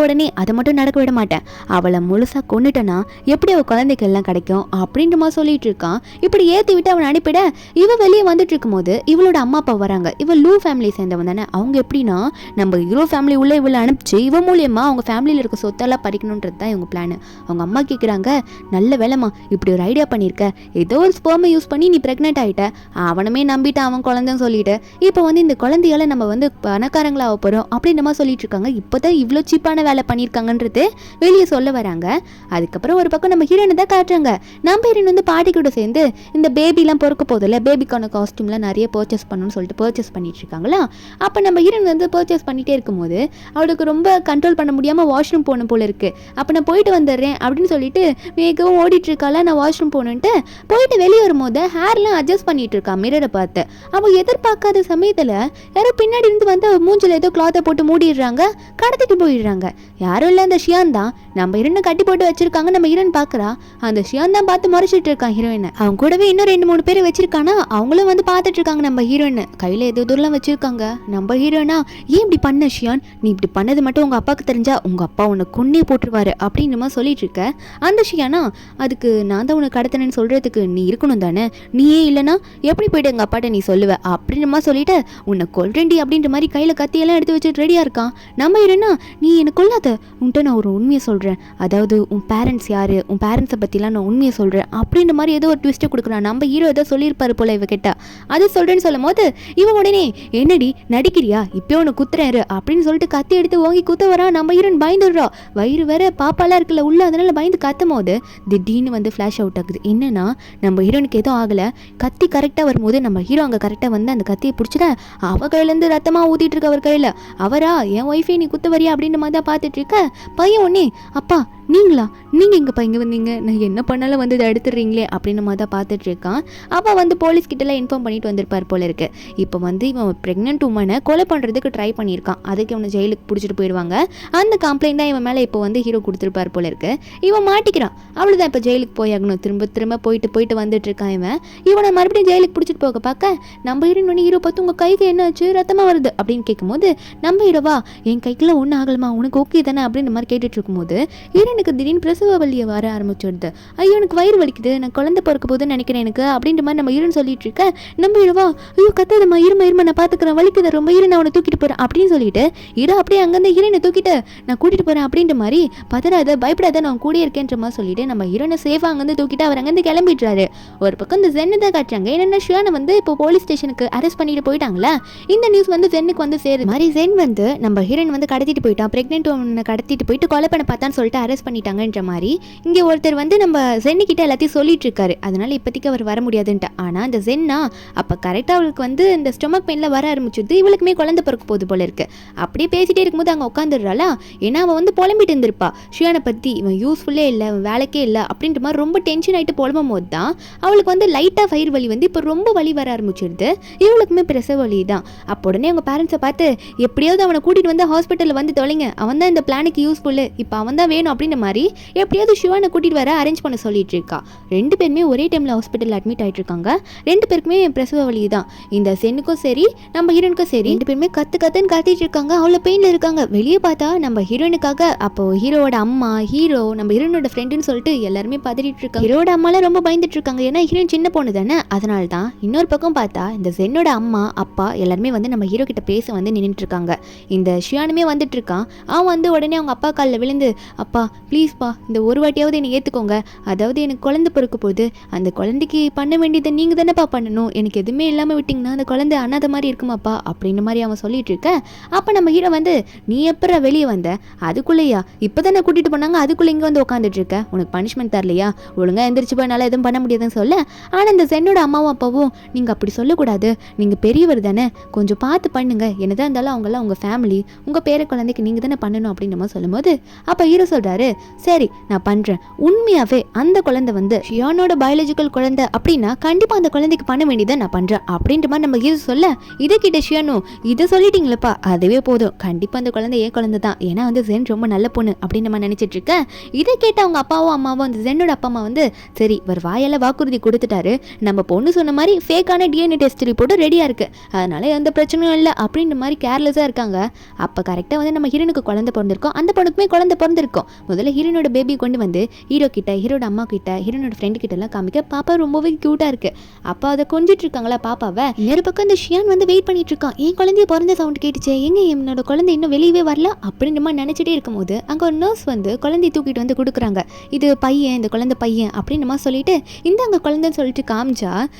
உடனே அதை மட்டும் நடக்க விட மாட்டேன், அவளை முழுசாக கொண்டுட்டனா எப்படி அவள் குழந்தைக்கு எல்லாம் கிடைக்கும் அப்படின்ற மாதிரி சொல்லிட்டு இருக்கான். இப்படி ஏற்றி விட்டு அவன் அனுப்பிட இவ வெளியே வந்துட்டு இருக்கும்போது இவளோட அம்மா அப்பா வராங்க. இவ லூ ஃபேமிலி சேர்ந்தவன் தானே. அவங்க எப்படின்னா நம்ம ஹீரோ ஃபேமிலி உள்ள இவளை அனுப்பிச்சு இவ மூலியமா அவங்க ஃபேமிலியில் இருக்க சொத்தெல்லாம் பறிக்கணுன்றது தான் இவங்க பிளான். அவங்க அம்மா கேட்குறாங்க நல்ல வேலைமா இப்படி ஒரு ஐடியா பண்ணியிருக்க, ஏதோ ஒரு ஸ்பெர்மை யூஸ் பண்ணி நீ ப்ரெக்னென்ட் ஆகிட்ட, அவனுமே நம்பிட்டு அவன் குழந்தைன்னு சொல்லிட்டு இப்போ வந்து இந்த குழந்தையால நம்ம வந்து பணக்காரங்களாக போகிறோம் அப்படின்ற மாதிரி சொல்லிட்டு இருக்காங்க. இப்போ தான் இவ்வளோ சீப்பான வேலை பண்ணியிருக்காங்கன்றது வெளியே சொல்ல வராங்க. அதுக்கப்புறம் ஒரு பக்கம் நம்ம ஹீரோனை தான் காட்டுறாங்க. நம்ம ஹீரோயின் வந்து பாட்டி கூட சேர்ந்து இந்த பேபிலாம் பொறுக்க போதில்ல, பேபிக்கான காஸ்டியூம்லாம் நிறைய பர்ச்சேஸ் பண்ணணும்னு சொல்லிட்டு பர்ச்சேஸ் பண்ணிட்டு இருக்காங்களா. அப்போ நம்ம ஹீரோயின் வந்து பர்ச்சேஸ் பண்ணிகிட்டே இருக்கும்போது அவளுக்கு ரொம்ப கண்ட்ரோல் பண்ண முடியாமல் வாஷ்ரூம் போகணும் போல இருக்குது. அப்போ நான் போயிட்டு வந்துடுறேன் அப்படின்னு சொல்லிட்டு வேகவும் ஓடிட்டு இருக்காளா. நான் வாஷ்ரூம் போகணுன்ட்டு போயிட்டு வெளியே வரும்போது ஹேர்லாம் அட்ஜஸ்ட் பண்ணிட்டு இருக்கா மிரரை பார்த்து. அவள் எதிர்பார்க்காத சமயத்தில் யாரோ பின்னாடி இருந்து வந்து மூஞ்சில் ஏதோ கிளாத்தை போட்டு மூடிடுறாங்க, கடத்திட்டு போயிடுறாங்க. யாரும் இல்லை அந்த ஷியான் தான். நம்ம ஹீரோனை கட்டி போட்டு வச்சிருக்காங்க. நம்ம ஹீரோயின் பார்க்குறா, அந்த ஷியான் தான் பார்த்து முறைச்சிட்டு இருக்கான் ஹீரோயினை. அவங்க கூடவே இன்னும் 2-3 பேர் வச்சிருக்கானா, அவங்களும் வந்து பார்த்துட்டு இருக்காங்க நம்ம ஹீரோயின். கையில் ஏதோ தூரம் வச்சிருக்காங்க. நம்ம ஹீரோயினா ஏன் இப்படி பண்ண ஷியான், நீ இப்படி பண்ணது மட்டும் உங்கள் அப்பாவுக்கு தெரிஞ்சா உங்கள் அப்பா உன்னை கொன்னே போட்டுருவாரு அப்படின்ற மாதிரி சொல்லிட்டு இருக்க. அந்த ஷியானா அதுக்கு நான் தான் உன்னை கடத்தினேன்னு சொல்கிறதுக்கு நீ இருக்கணும் தானே, நீயே இல்லைனா எப்படி போய்ட்டு எங்கள் அப்பாட்ட நீ சொல்லுவ அப்படின்ற மாதிரி சொல்லிட்டு உன்னை கொல்றேண்டி அப்படின்ற மாதிரி கையில் கத்தியெல்லாம் எடுத்து வச்சுட்டு ரெடியாக இருக்கான். நம்ம ஹீரோயினா நீ எனக்கு கொல்லாத, உன்கிட்ட நான் ஒரு உண்மையை சொல்கிறேன், அதாவது உன் பேரண்ட்ஸ் யார், உன் பேரண்ட்ஸை பற்றிலாம் நான் உண்மையை சொல்கிறேன் அப்படின்ற மாதிரி ஏதோ ஒரு ட்விஸ்ட்டை கொடுக்குறான். நம்ம ஹீரோ ஏதோ சொல்லியிருப்பாரு போல இவ கிட்ட. அது சொல்கிறேன்னு சொல்லும் போது இவன் உடனே என்னடி நடிக்கிறியா இப்போ உனக்கு குத்துறாரு அப்படின்னு சொல்லிட்டு கத்தி எடுத்து ஓங்கி குத்த வரா. நம்ம ஹீரோன் பயந்துடுறா. வயிறு வேற பாப்பாலாம் இருக்குல்ல உள்ள, அதனால பயந்து கத்தும் போது திடீர்னு வந்து ஃப்ளாஷ் அவுட் ஆகுது. என்னன்னா நம்ம ஹீரோனுக்கு எதுவும் ஆகலை. கத்தி கரெக்டாக வரும்போது நம்ம ஹீரோ அங்கே கரெக்டாக வந்து அந்த கத்தியை பிடிச்சிட அவ கையிலேருந்து ரத்தமாக ஊற்றிட்டு இருக்க அவர் கையில். அவரா என் ஒய்ஃபே நீ குத்த வரியா அப்படின்ற மாதிரி தான் பார்த்துட்டு இருக்க. பையன் உடனே அப்பா நீங்களா நீங்கள் எங்கப்பா இங்கே வந்தீங்க, நான் என்ன பண்ணாலும் வந்து இதை எடுத்துடுறீங்களே அப்படின்னு மாதிரி தான் பார்த்துட்டு இருக்கான். அவள் வந்து போலீஸ்கிட்டலாம் இன்ஃபார்ம் பண்ணிட்டு வந்திருப்பார் போல இருக்கு. இப்போ வந்து இவன் ப்ரெக்னென்ட் உமனை கொலை பண்ணுறதுக்கு ட்ரை பண்ணியிருக்கான். அதுக்கு இவனை ஜெயிலுக்கு பிடிச்சிட்டு போயிடுவாங்க. அந்த கம்ப்ளைண்ட் தான் இவன் மேலே இப்போ வந்து ஹீரோ கொடுத்துருப்பார் போல இருக்கு. இவன் மாட்டிக்கிறான். அவ்வளோதான், இப்போ ஜெயிலுக்கு போயாகணும். திரும்ப திரும்ப போயிட்டு வந்துட்டு இருக்கான் இவன். இவனை மறுபடியும் ஜெயிலுக்கு பிடிச்சிட்டு போக பார்க்க நம்ம ஹீரோ பார்த்து உங்கள் கைக்கு என்ன ஆச்சு, ரத்தமாக வருது அப்படின்னு கேட்கும்போது நம்ம ஹீரோவா என் கைக்கெல்லாம் ஒன்றும் ஆகலமா, உனக்கு ஓகே தானே அப்படின்ற மாதிரி கேட்டுட்டு இருக்கும்போது எனக்கு திடீர்னு பிரசவ வலியை வர ஆரம்பிச்சிடுது. ஐயோ எனக்கு வயிறு வலிக்குது, நான் குழந்தை பிறக்க போதுன்னு நினைக்கிறேன் எனக்கு அப்படின்ற மாதிரி நம்ம ஹீரோன்னு சொல்லிட்டு இருக்கேன். நம்ம ஹீரோவா ஐயோ கத்தாதம்மா இருமா நான் பார்த்துக்கிறேன், வலிக்குது ரொம்ப ஹீரோ, நான் அவனை தூக்கிட்டு போகிறேன் அப்படின்னு சொல்லிட்டு ஹீரோ அப்படியே அங்கேருந்து ஹீரோனை தூக்கிட்டு நான் கூட்டிட்டு போகிறேன் அப்படின்ற மாதிரி பதறாத பயப்படாத நான் கூடிய இருக்கேன்ற மாதிரி சொல்லிட்டு நம்ம ஹீரோனை சேஃபாக அங்கேருந்து தூக்கிட்டு அவர் அங்கேருந்து கிளம்பிடுறாரு. ஒரு பக்கம் இந்த ஜென்னு தான் காட்டுறாங்க. என்னென்ன ஷியானை வந்து இப்போ போலீஸ் ஸ்டேஷனுக்கு அரெஸ்ட் பண்ணிட்டு போயிட்டாங்களா. இந்த நியூஸ் வந்து ஜென்னுக்கு வந்து சேருது. மாதிரி ஜென் வந்து நம்ம ஹீரோன் வந்து கடத்திட்டு போயிட்டான், பிரெக்னென்ட் உமனை கடத்திட்டு போயிட்டு கொலை பண்ண பார்த்தான்னு சொல்லிட்டு அரெஸ்ட் பண்ணிட்டாங்கன்ற மாதிரி இங்கே ஒருத்தர் வந்து நம்ம ஜென்னிக்கிட்ட எல்லாத்தையும் சொல்லிட்டு இருக்காரு. அதனால இப்போதைக்கு அவர் வர முடியாதுன்ட்டு. ஆனால் அந்த ஜென்னா அப்போ கரெக்டாக அவளுக்கு வந்து இந்த ஸ்டொமக் பெயினில் வர ஆரம்பிச்சுது. இவளுக்குமே குழந்தை பிறக்க போகுது போல இருக்கு. அப்படியே பேசிட்டே இருக்கும்போது அங்கே உட்காந்துடுறாளா. ஏன்னா அவன் வந்து புலம்பிட்டு இருந்திருப்பா ஷியானை பற்றி, இவன் யூஸ்ஃபுல்லே இல்லை, இவன் வேலைக்கே இல்லை அப்படின்ற மாதிரி ரொம்ப டென்ஷன் ஆகிட்டு புலம்பும் போது தான் அவளுக்கு வந்து லைட்டாக ஃபயர் வலி வந்து இப்போ ரொம்ப வலி வர ஆரம்பிச்சிடுது. இவளுக்குமே பிரசவ வலி தான். அப்போ உடனே அவங்க பேரண்ட்ஸை பார்த்து எப்படியாவது அவனை கூட்டிகிட்டு வந்து ஹாஸ்பிட்டலில் வந்து தொலைங்க, அவன் தான் இந்த பிளானுக்கு யூஸ்ஃபுல்லு, இப்போ அவன் தான் வேணும் அப்படின்ற மாதிரி எப்படியாவது ஷிவானை கூட்டிகிட்டு வர அரேஞ்ச் பண்ண சொல்லிட்டு இருக்கா. ரெண்டு பேருமே ஒரே டைமில் ஹாஸ்பிட்டலில் அட்மிட் ஆகிட்டு இருக்காங்க. ரெண்டு பேருக்குமே பிரசவ வலி தான். இந்த சென்னுக்கும் சரி நம்ம ஹீரோனுக்கும் சரி ரெண்டு பேருமே கத்துன்னு கத்திட்டு இருக்காங்க. அவ்வளோ பெயினில் இருக்காங்க. வெளியே பார்த்தா நம்ம ஹீரோனுக்காக அப்போ ஹீரோட அம்மா, ஹீரோ, நம்ம ஹீரோனோட ஃப்ரெண்டுன்னு சொல்லிட்டு எல்லாருமே பதறிட்டு இருக்காங்க. ஹீரோட அம்மாலாம் ரொம்ப பயந்துட்டு இருக்காங்க. ஏன்னா ஹீரோயின் சின்ன பொண்ணு தானே, அதனால தான். இன்னொரு பக்கம் பார்த்தா இந்த ஜென்னோட அம்மா அப்பா எல்லாருமே வந்து நம்ம ஹீரோ கிட்ட பேச வந்து நின்றுட்டு இருக்காங்க. இந்த ஷியானுமே வந்துட்டு இருக்கான். அவன் வந்து உடனே அவங்க அப்பா காலில் விழுந்து அப்பா ப்ளீஸ்ப்பா இந்த ஒரு வாட்டியாவது என்னை ஏற்றுக்கோங்க, அதாவது எனக்கு குழந்தை பிறக்க போகுது, அந்த குழந்தைக்கு பண்ண வேண்டியதை நீங்கள் தானேப்பா பண்ணணும், எனக்கு எதுவுமே இல்லாமல் விட்டிங்கன்னா அந்த குழந்தை அனாத மாதிரி இருக்குமாப்பா அப்படின்ற மாதிரி அவன் சொல்லிட்டு இருக்க. அப்போ நம்ம ஹீரோ வந்து நீ எப்போ வெளியே வந்த, அதுக்குள்ளேயா இப்போ தானே கூட்டிகிட்டு போனாங்க, அதுக்குள்ளே இங்கே வந்து உட்காந்துட்டு இருக்க, உனக்கு பனிஷ்மெண்ட் தரலையா, ஒழுங்காக எந்திரிச்சு போயனால எதுவும் பண்ண முடியாதுன்னு சொல்ல. ஆனால் இந்த சென்னோட அம்மாவும் அப்பாவும் நீங்கள் அப்படி சொல்லக்கூடாது, நீங்கள் பெரியவர் தானே, கொஞ்சம் பார்த்து பண்ணுங்க, என்னதான் இருந்தாலும் அவங்களாம் உங்கள் ஃபேமிலி, உங்கள் பேர குழந்தைக்கு நீங்கள் தானே பண்ணணும் அப்படின்ற மாதிரி சொல்லும்போது அப்போ ஹீரோ சொல்கிறாரு சரி நான் பண்ணுறேன், உண்மையாகவே அந்த குழந்தை வந்து ஷியானோட பயாலஜிக்கல் குழந்தை அப்படின்னா கண்டிப்பாக அந்த குழந்தைக்கு பண்ண வேண்டியதை நான் பண்ணுறேன் அப்படின்ற மாதிரி நம்ம ஹீரோ சொல்ல. இதை கிட்ட ஷியானோ இதை சொல்லிட்டீங்களப்பா அதுவே போதும், கண்டிப்பாக அந்த குழந்தை ஏன் குழந்தை தான், ஏன்னா வந்து ஜென் ரொம்ப நல்ல பொண்ணு அப்படின்னு நம்ம நினச்சிட்டு இருக்கேன். இதை கேட்ட அவங்க அப்பாவும் அம்மாவும் அந்த ஜென்னோட அப்பா அம்மா வந்து சரி ஒரு வாயால் வாக்குறுதி கொடுத்துட்டாரு, நம்ம பொண்ணு சொன்ன மாதிரி ஃபேக்கான டிஎன்ஏ டெஸ்ட் ரிப்போர்ட்டும் ரெடியாக இருக்குது, அதனால எந்த பிரச்சனையும் இல்லை அப்படின்ற மாதிரி கேர்லெஸ்ஸாக இருக்காங்க. அப்போ கரெக்டாக வந்து நம்ம ஹீரோனுக்கு குழந்தை பிறந்திருக்கோம், அந்த பொண்ணுக்குமே குழந்தை பிறந்திருக்கும். முதல்ல ஹீரோனோட பேபி கொண்டு வந்து ஹீரோ கிட்ட, ஹீரோட அம்மா கிட்ட, ஹீரோனோட ஃப்ரெண்டு கிட்ட எல்லாம் காமிக்க பாப்பா ரொம்பவே க்யூட்டாக இருக்கு. அப்போ அதை கொஞ்சிட்டு இருக்காங்களா பாப்பாவை. இன்னொரு பக்கம் இந்த ஷியான் வந்து வெயிட் பண்ணிட்டு இருக்கான். என் குழந்தைய பிறந்த சவுண்ட் கேட்டுச்சு, எங்க என்னோட குழந்தை இன்னும் வெளியவே வரல அப்படின்ற மாதிரி நினைச்சிட்டே இருக்கும்போது அங்கே ஒரு நர்ஸ் வந்து குழந்தைய தூக்கிட்டு வந்து கொடுக்குறாங்க. இது பையன், இந்த குழந்தை பையன் அப்படின்னு மாதிரி சொல்லிட்டு இந்த அங்கே குழந்தைன்னு சொல்லிட்டு காமிச்சா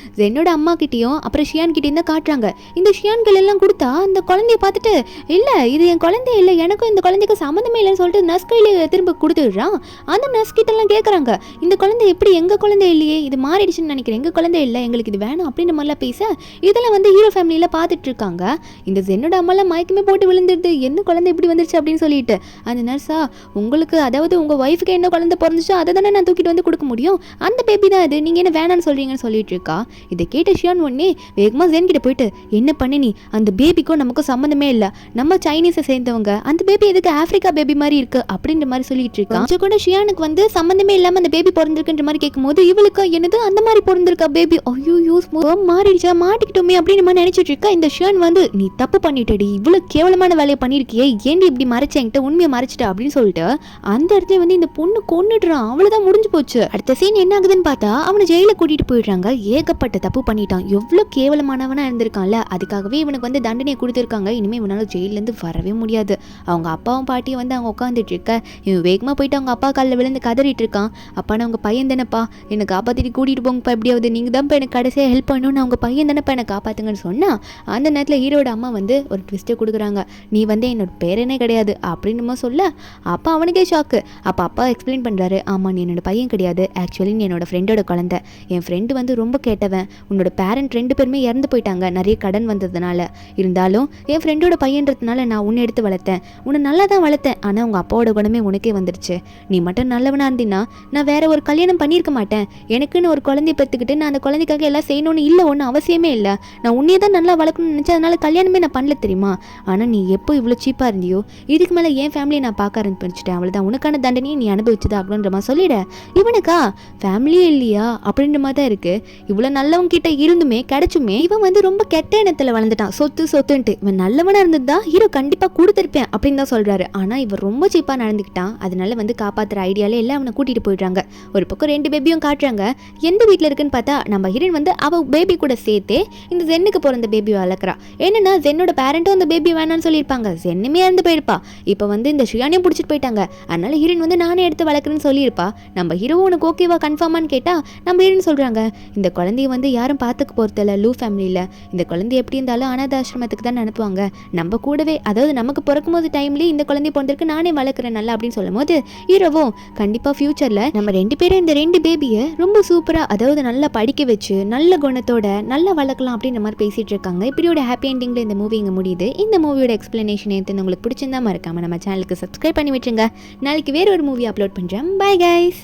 என்னோட அம்மா கிட்டேயும் அப்புறம் ஷியான் கிட்டேயும் தான் காட்டுறாங்க. இந்த ஷியான்கள் எல்லாம் கொடுத்தா அந்த குழந்தைய பார்த்துட்டு இல்லை இது என் குழந்தை இல்லை, எனக்கும் இந்த குழந்தைக்கு சம்மந்தமே இல்லைன்னு சொல்லிட்டு நர்ஸ் கையில திரும்ப கொடுத்துடுறான். அந்த நர்ஸ் கிட்ட எல்லாம் கேட்குறாங்க இந்த குழந்தை எப்படி எங்கள் குழந்தை இல்லையே, இது மாறிடுச்சுன்னு நினைக்கிறேன், எங்கள் குழந்தை இல்லை, எங்களுக்கு இது வேணும் அப்படின்ற மாதிரிலாம் பேச இதெல்லாம் வந்து ஹீரோ ஃபேமிலியில் பார்த்துட்டு இருக்காங்க. இந்த ஜென்னோட அம்மாலாம் மயக்கமே போட்டு விழுந்துடுது, என்ன குழந்தை இப்படி வந்துருச்சு அப்படின்னு சொல்லிட்டு அந்த நர்ஸா உங்களுக்கு அதாவது உங்கள் ஒய்ஃபுக்கு என்ன குழந்தை பிறந்துச்சோ அதை தானே நான் தூக்கிட்டு வந்து கொடுக்க முடியும், அந்த பேபி தான் இது, நீங்கள் என்ன வேணான்னு சொல்கிறீங்கன்னு சொல்லிட்டு இருக்கா. இதை கேட்ட ஷியான் உடனே வேகமாக ஜென் கிட்ட போயிட்டு என்ன பண்ணி நீ அந்த பேபிக்கும் நமக்கும் சம்மந்தமே இல்லை, நம்ம சைனீஸை சேர்ந்தவங்க, அந்த பேபி எதுக்கு ஆப்பிரிக்கா பேபி மாதிரி இருக்கு அப்படின்ற மாதிரி சொல்லிட்டு இருக்கா. கொஞ்சம் கூட ஷியானுக்கு வந்து சம்மந்தமே இல்லாமல் அந்த பேபி பிறந்திருக்குன்ற மாதிரி கேட்கும்போது இவளுக்கு என்னது அந்த மாதிரி பிறந்திருக்கா பேபி, ஐயோ மாறிடுச்சா மாட்டிக்கிட்டோமே அப்படின்னு மாதிரி நினைச்சிட்டு இருக்கா. இந்த ஷியான் வந்து நீ தப்பு பண்ணிட்டடி, இவ்வளவு கேவலமான வேலையை பண்ணிருக்கியே, ஏன்டி இப்படி மறைச்ச என்கிட்ட உண்மையை மறைச்சிட்ட அப்படின்னு சொல்லிட்டு அந்த இடத்துல வந்து இந்த பொண்ணு கொன்னுடுறான். அவ்வளவுதான் முடிஞ்சு போச்சு. அடுத்த சீன் என்ன ஆகுதுன்னு பார்த்தா அவனை ஜெயில கூட்டிட்டு போயிடுறாங்க. ஏகப்பட்ட தப்பு பண்ணிட்டான், எவ்வளவு கேவலமானவனா இருந்திருக்கான்ல, அதுக்காகவே இவனுக்கு வந்து தண்டனை கொடுத்துருக்காங்க. இனிமே இவனால ஜெயில இருந்து வரவே முடியாது. அவங்க அப்பாவும் பாட்டியும் வந்து அவங்க உட்காந்துட்டு இருக்க இவன் வேகமா போயிட்டு அவங்க அப்பா காலில் விழுந்து கதறிட்டு இருக்கான். அப்பா நான் உங்கள் பையன் தானேப்பா, என்னை காப்பாற்றிட்டு கூட்டிகிட்டு போங்கப்பா, எப்படியாவது நீங்கள் தான்ப்பா எனக்கு கடைசியாக ஹெல்ப் பண்ணணும், நான் உங்கள் பையன் தானேப்பா என்னை காப்பாற்றுங்கன்னு சொன்னால் அந்த நேரத்தில் ஹீரோட அம்மா வந்து ஒரு ட்விஸ்ட்டை கொடுக்குறாங்க. நீ வந்து என்னோட பேரனே கிடையாது அப்படின்னு சொல்ல அப்பா அவனுக்கே ஷாக்கு. அப்பா எக்ஸ்பிளைன் பண்ணுறாரு, ஆமாம் நீ என்னோட பையன் கிடையாது, ஆக்சுவலி நீ என்னோட ஃப்ரெண்டோட குழந்தை. என் ஃப்ரெண்டு வந்து ரொம்ப கேட்டவன், உன்னோட பேரண்ட் 2 பேருமே இறந்து போயிட்டாங்க நிறைய கடன் வந்ததுனால. இருந்தாலும் என் ஃப்ரெண்டோட பையன்றதுனால நான் உன்னை எடுத்து வளர்த்தேன், உன்னை நல்லா தான் வளர்த்தேன். ஆனால் உங்கள் அப்பாவோட குணமே உனக்கே வந்துருச்சு. நீ மட்டும் நல்லவனா இருந்தீன்னா நான் வேற ஒரு கல்யாணம் பண்ணியிருக்க மாட்டேன். எனக்குன்னு ஒரு குழந்தைய பெற்றுக்கிட்டு நான் அந்த குழந்தைக்காக எல்லாம் செய்யணும்னு இல்லை, ஒன்றும் அவசியமே இல்லை. நான் உன்னையே தான் நல்லா வளர்க்கணும்னு நினச்சேன், அதனால கல்யாணமே நான் பண்ணல தெரியுமா. ஆனால் நீ எப்போ இவ்வளோ சீப்பாக இருந்தியோ இதுக்கு மேலே என் ஃபேமிலியை நான் பார்க்க ஆரம்பிச்சிட்டேன், அவ்வளோதான், உனக்கான தண்டனையை நீ அனுபவிச்சுதான் அப்படின்ற மாதிரி சொல்லிட. இவனுக்கா ஃபேமிலியே இல்லையா அப்படின்ற மாதிரி தான் இருக்குது. இவ்வளோ நல்லவங்க கிட்ட இருந்துமே கிடைச்சுமே இவன் வந்து ரொம்ப கெட்ட எண்ணத்தில் வளர்ந்துட்டான், சொத்துன்ட்டு. இவன் நல்லவனாக இருந்தது தான் ஹீரோ கண்டிப்பாக கொடுத்துருப்பேன் அப்படின்னு தான் சொல்கிறாரு. ஆனால் இவன் ரொம்ப சீப்பாக நடந்துக்கிட்டான். அதனால வந்து காப்பாற்றுற ஐடியாலே எல்லாம் அவனை கூட்டிகிட்டு போயிடுறாங்க. ஒரு பக்கம் 2 பேபியும் காட்டுறாங்க. எந்த வீட்டில் இருக்குன்னு பார்த்தா நம்ம ஹீரோயின் வந்து அவள் பேபி கூட சேர்த்தே இந்த ஜென்னுக்கு பிறந்த பேபி வளர்க்குறா. என்னன்னா ஜென்னோட பேரண்ட்டும் அந்த பேபி வேணான்னு சொல்லியிருப்பாங்க, ஜென்னுமே இறந்து போயிருப்பா. இப்போ வந்து இந்த ஷியானையும் பிடிச்சிட்டு போயிட்டாங்க. அதனால ஹீரோயின் வந்து நானே எடுத்து வளர்க்குறேன்னு சொல்லியிருப்பா. நம்ம ஹீரோ உனக்கு ஓகேவா கன்ஃபார்மான்னு கேட்டால் நம்ம ஹீரோயின் சொல்கிறாங்க, இந்த குழந்தைய வந்து யாரும் பார்த்துக்க போகிறதில்ல லூ ஃபேமிலியில், இந்த குழந்தை எப்படி இருந்தாலும் அனாத ஆசிரமத்துக்கு தான் அனுப்புவாங்க, நம்ம கூடவே அதாவது நமக்கு பிறக்கும் போது டைம்லேயே இந்த குழந்தைய பிறந்திருக்கு, நானே வளர்க்குறேன் நல்லா அப்படின்னு சொல்லும் போது ஹீரோவும் கண்டிப்பாக ஃபியூச்சரில் நம்ம 2 பேரும் இந்த 2 பேபியை ரொம்ப சூப்பராக அதாவது நல்லா படிக்க வச்சு நல்ல குணத்தோட நல்லா வளர்க்கலாம் அப்படின்ற மாதிரி பேசிகிட்டு இருக்காங்க. இப்படியோட ஹாப்பி எண்டிங்கில் இந்த மூவி இங்கே முடியுது. இந்த மூவியோட எக்ஸ்பிளனேஷன் எடுத்து உங்களுக்கு பிடிச்சிருந்தா மறக்காமல் நம்ம சேனலுக்கு சப்ஸ்கிரைப் பண்ணி விட்டுருங்க. நாளைக்கு வேற ஒரு மூவி அப்லோட் பண்ணுறேன். Bye guys.